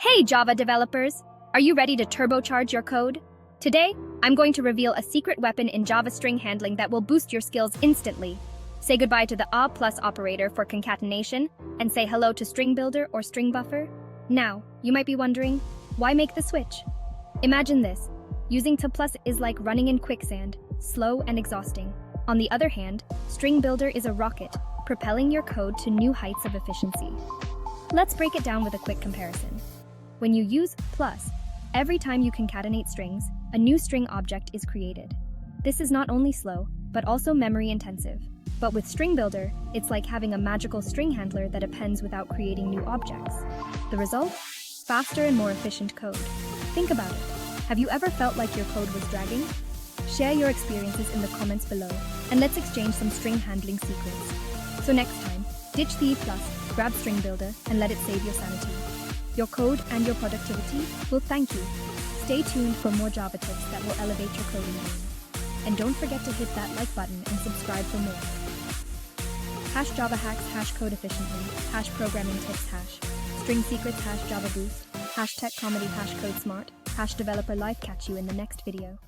Hey Java developers! Are you ready to turbocharge your code? Today, I'm going to reveal a secret weapon in Java string handling that will boost your skills instantly. Say goodbye to the a plus operator for concatenation, and say hello to StringBuilder or StringBuffer. Now, you might be wondering, why make the switch? Imagine this. Using to plus is like running in quicksand, slow and exhausting. On the other hand, StringBuilder is a rocket, propelling your code to new heights of efficiency. Let's break it down with a quick comparison. When you use plus, every time you concatenate strings, a new string object is created. This is not only slow, but also memory intensive. But with StringBuilder, it's like having a magical string handler that appends without creating new objects. The result? Faster and more efficient code. Think about it. Have you ever felt like your code was dragging? Share your experiences in the comments below, and let's exchange some string handling secrets. So next time, ditch the plus, grab StringBuilder, and let it save your sanity. Your code and your productivity will thank you. Stay tuned for more Java tips that will elevate your coding game. And don't forget to hit that like button and subscribe for more. #Java hacks, #code efficiently, #programming tips, #string secrets, #Java boost, #tech comedy, #code smart, #developer life. Catch you in the next video.